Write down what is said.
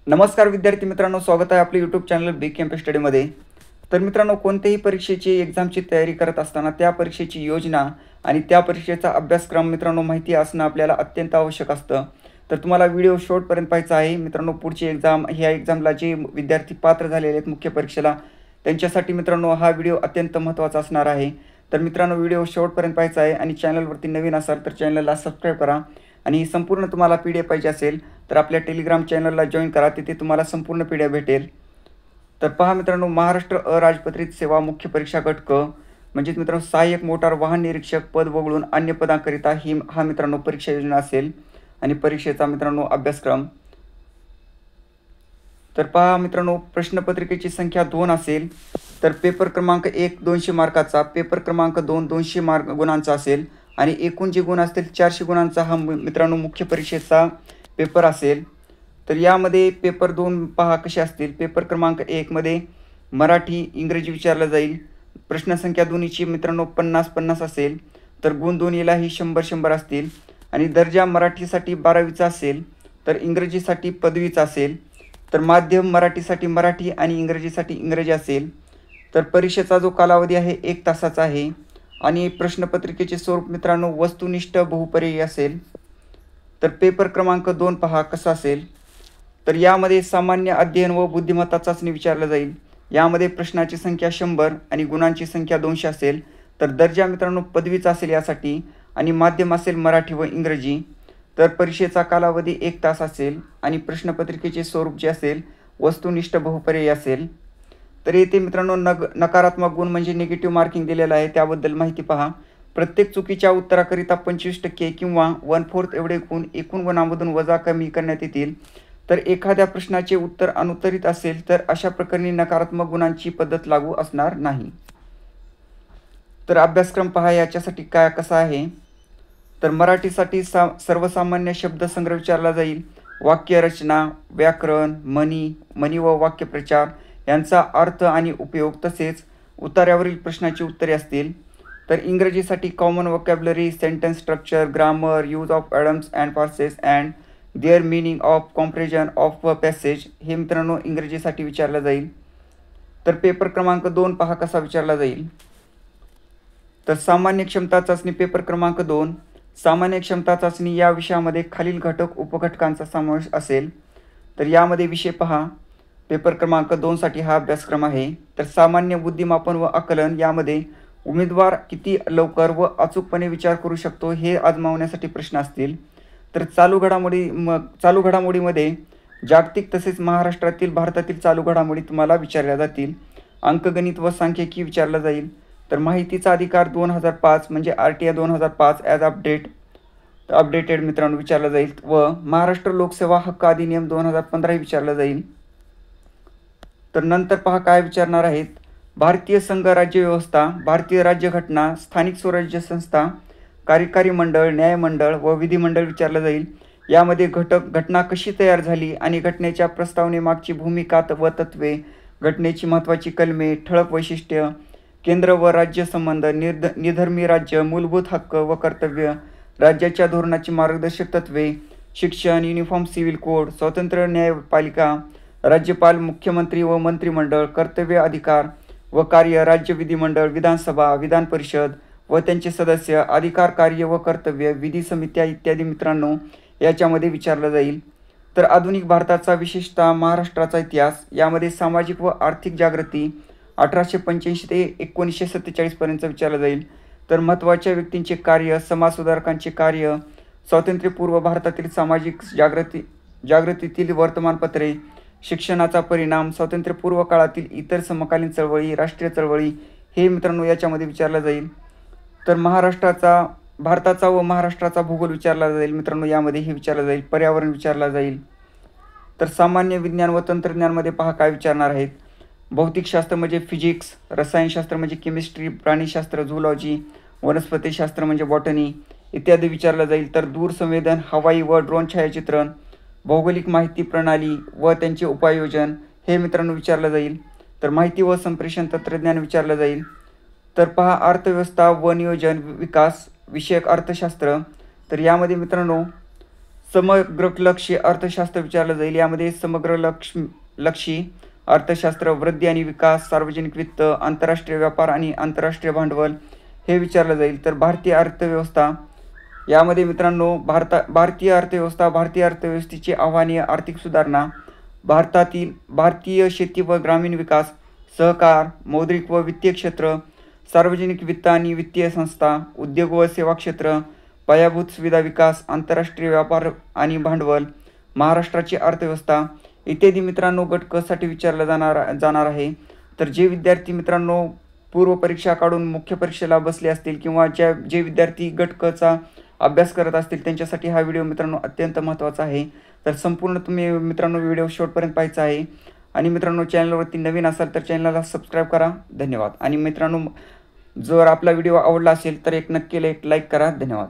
नमस्कार विद्यार्थी मित्रांनो, स्वागत आहे आपल्या यूट्यूब चॅनल बी कॅम्पस स्टडीमध्ये। तर मित्रांनो, कोणत्याही परीक्षेची एक्झामची तयारी करत असताना त्या परीक्षेची योजना आणि त्या परीक्षेचा अभ्यासक्रम मित्रांनो माहिती असणं आपल्याला अत्यंत आवश्यक असतं। तर तुम्हाला व्हिडिओ शेवटपर्यंत पाहायचा आहे मित्रांनो। पुढची एक्झाम ह्या एक्झामला जे विद्यार्थी पात्र झालेले आहेत मुख्य परीक्षेला त्यांच्यासाठी मित्रांनो हा व्हिडिओ अत्यंत महत्त्वाचा असणार आहे। तर मित्रांनो, व्हिडिओ शेवटपर्यंत पाहायचा आहे आणि चॅनलवरती नवीन असाल तर चॅनलला सबस्क्राईब करा आणि संपूर्ण तुम्हाला PDF पाहिजे असेल तर आपल्या टेलिग्राम चॅनलला जॉईन करा, तिथे तुम्हाला संपूर्ण PDF भेटेल। तर पहा मित्रांनो, महाराष्ट्र अराजपत्रित सेवा मुख्य परीक्षा गट क म्हणजेच मित्रांनो सहाय्यक मोटार वाहन निरीक्षक पद वगळून अन्य पदांकरिता हा मित्रांनो परीक्षा योजना असेल आणि परीक्षेचा मित्रांनो अभ्यासक्रम। तर पहा मित्रांनो, प्रश्नपत्रिकेची संख्या 2 असेल तर पेपर क्रमांक 1 200 मार्काचा, पेपर क्रमांक 2 200 गुणांचा असेल आणि एकूण जे गुण असतील 400 गुणांचा हा मित्रांनो मुख्य परीक्षेचा पेपर असेल। तर यामध्ये पेपर 2 पहा कसे असतील। पेपर क्रमांक 1 मध्ये मराठी इंग्रजी विचारलं जाईल। प्रश्नसंख्या दोन्हीची मित्रांनो 50-50 असेल तर गुण दोन्हीलाही 100-100 असतील आणि दर्जा मराठीसाठी 12वीचा असेल तर इंग्रजीसाठी पदवीचा असेल। तर माध्यम मराठीसाठी मराठी आणि इंग्रजीसाठी इंग्रजी असेल। तर परीक्षेचा जो कालावधी आहे 1 तासाचा आहे आणि प्रश्नपत्रिकेचे स्वरूप मित्रांनो वस्तुनिष्ठ बहुपर्यायी असेल। तर पेपर क्रमांक 2 पहा कसा असेल। तर यामध्ये सामान्य अध्ययन व बुद्धिमत्ता चाचणी विचारलं जाईल। यामध्ये प्रश्नाची संख्या 100 आणि गुणांची संख्या 200 असेल। तर दर्जा मित्रांनो पदवीचा असेल यासाठी आणि माध्यम असेल मराठी व इंग्रजी। तर परीक्षेचा कालावधी 1 तास असेल आणि प्रश्नपत्रिकेचे स्वरूप जे असेल वस्तुनिष्ठ बहुपर्यायी असेल। तर येथे मित्रांनो नकारात्मक गुण म्हणजे निगेटिव्ह मार्किंग दिलेलं आहे, त्याबद्दल माहिती पहा। प्रत्येक चुकीच्या उत्तराकरिता 25% किंवा 1/4 एवढे गुण एकूण गुणांमधून वजा कमी करण्यात येतील। तर एखाद्या प्रश्नाचे उत्तर अनुत्तरित असेल तर अशा प्रकरणी नकारात्मक गुणांची पद्धत लागू असणार नाही। तर अभ्यासक्रम पहा याच्यासाठी काय कसा आहे। तर मराठीसाठी सर्वसामान्य शब्दसंग्रह विचारला जाईल। वाक्यरचना, व्याकरण, म्हणी व वाक्यप्रचार यांचा अर्थ आणि उपयोग तसेच उतार्यावरील प्रश्नाची उत्तरे असतील। तर इंग्रजीसाठी common vocabulary, sentence structure, grammar, use of idioms and phrases and their meaning of comprehension of passage हे मित्रांनो इंग्रजीसाठी विचारलं जाईल। तर पेपर क्रमांक 2 पहा कसा विचारला जाईल। तर सामान्य क्षमता चाचणी पेपर क्रमांक 2 सामान्य क्षमता चाचणी या विषयामध्ये खालील घटक उपघटकांचा समावेश असेल। तर यामध्ये विषय पहा, पेपर क्रमांक 2 साठी हा अभ्यासक्रम आहे। तर सामान्य बुद्धिमापन व आकलन यामध्ये उमेदवार किती लवकर व अचूकपणे विचार करू शकतो हे आजमावण्यासाठी प्रश्न असतील। तर चालू घडामोडीमध्ये जागतिक तसेच महाराष्ट्रातील भारतातील चालू घडामोडी तुम्हाला विचारल्या जातील। अंकगणित व सांख्यिकी विचारलं जाईल। तर माहितीचा अधिकार 2005 म्हणजे RTI 2005 ॲज अपडेटेड मित्रांनो विचारलं जाईल व महाराष्ट्र लोकसेवा हक्क अधिनियम 2015 हे विचारलं जाईल। तर नंतर पहा काय विचारणार आहेत। भारतीय संघ राज्य व्यवस्था, भारतीय राज्यघटना, स्थानिक स्वराज्य संस्था, कार्यकारी मंडळ, न्यायमंडळ व विधिमंडळ विचारलं जाईल। यामध्ये घटना कशी तयार झाली आणि घटनेच्या प्रस्तावनेमागची भूमिका व तत्त्वे, घटनेची महत्त्वाची कलमे, ठळक वैशिष्ट्य, केंद्र व राज्य संबंध, निधर्मी राज्य, मूलभूत हक्क व कर्तव्य, राज्याच्या धोरणाची मार्गदर्शक तत्त्वे, शिक्षण, युनिफॉर्म सिव्हिल कोड, स्वतंत्र न्यायपालिका, राज्यपाल, मुख्यमंत्री व मंत्रिमंडळ, कर्तव्य, अधिकार व कार्य, राज्य विधिमंडळ, विधानसभा, विधान परिषद व त्यांचे सदस्य, अधिकार, कार्य व कर्तव्य, विधी समित्या इत्यादी मित्रांनो याच्यामध्ये विचारलं जाईल। तर आधुनिक भारताचा विशेषतः महाराष्ट्राचा इतिहास यामध्ये सामाजिक व आर्थिक जागृती 1885 ते 1947 पर्यंत विचारलं जाईल। तर महत्त्वाच्या व्यक्तींचे कार्य, समाजसुधारकांचे कार्य, स्वातंत्र्यपूर्व भारतातील सामाजिक जागृतीतील वर्तमानपत्रे, शिक्षणाचा परिणाम, स्वातंत्र्यपूर्व काळातील इतर समकालीन चळवळी, राष्ट्रीय चळवळी हे मित्रांनो याच्यामध्ये विचारलं जाईल। तर भारताचा व महाराष्ट्राचा भूगोल विचारला जाईल मित्रांनो, यामध्ये हे विचारलं जाईल। पर्यावरण विचारला जाईल। तर सामान्य विज्ञान व तंत्रज्ञानमध्ये पहा काय विचारणार आहेत। भौतिकशास्त्र म्हणजे फिजिक्स, रसायनशास्त्र म्हणजे केमिस्ट्री, प्राणीशास्त्र झूलॉजी, वनस्पतीशास्त्र म्हणजे बॉटनी इत्यादी विचारलं जाईल। तर दूरसंवेदन, हवाई व ड्रोन छायाचित्रण, भौगोलिक माहिती प्रणाली व त्यांचे उपाययोजन हे मित्रांनो विचारलं जाईल। तर माहिती व संप्रेषण तंत्रज्ञान विचारलं जाईल। तर पहा अर्थव्यवस्था व नियोजन विकास विषयक अर्थशास्त्र, तर यामध्ये मित्रांनो समग्रलक्षी अर्थशास्त्र विचारलं जाईल. यामध्ये लक्षी अर्थशास्त्र, वृद्धी आणि विकास, सार्वजनिक वित्त, आंतरराष्ट्रीय व्यापार आणि आंतरराष्ट्रीय भांडवल हे विचारलं जाईल. तर भारतीय अर्थव्यवस्था यामध्ये मित्रांनो भारतीय अर्थव्यवस्थेची आव्हाने, आर्थिक सुधारणा, भारतीय शेती व ग्रामीण विकास, सहकार, मौद्रिक व वित्तीय क्षेत्र, सार्वजनिक वित्त आणि वित्तीय संस्था, उद्योग व सेवा क्षेत्र, पायाभूत सुविधा विकास, आंतरराष्ट्रीय व्यापार आणि भांडवल, महाराष्ट्राची अर्थव्यवस्था इत्यादी मित्रांनो गट क साठी विचारलं जाणार आहे. तर जे विद्यार्थी मित्रांनो पूर्व परीक्षा काढून मुख्य परीक्षेला बसले असतील किंवा जे विद्यार्थी गट क चा अभ्यास करत असतील त्यांच्यासाठी हा व्हिडिओ मित्रांनो अत्यंत महत्त्वाचा आहे. तर संपूर्ण तुम्ही मित्रांनो व्हिडिओ शेवटपर्यंत पाहायचा आहे. आणि मित्रांनो चॅनलवरती नवीन असाल तर चॅनलला सबस्क्राईब करा. धन्यवाद. आणि मित्रांनो जर आपला व्हिडिओ आवडला असेल तर नक्की एक लाईक करा. धन्यवाद.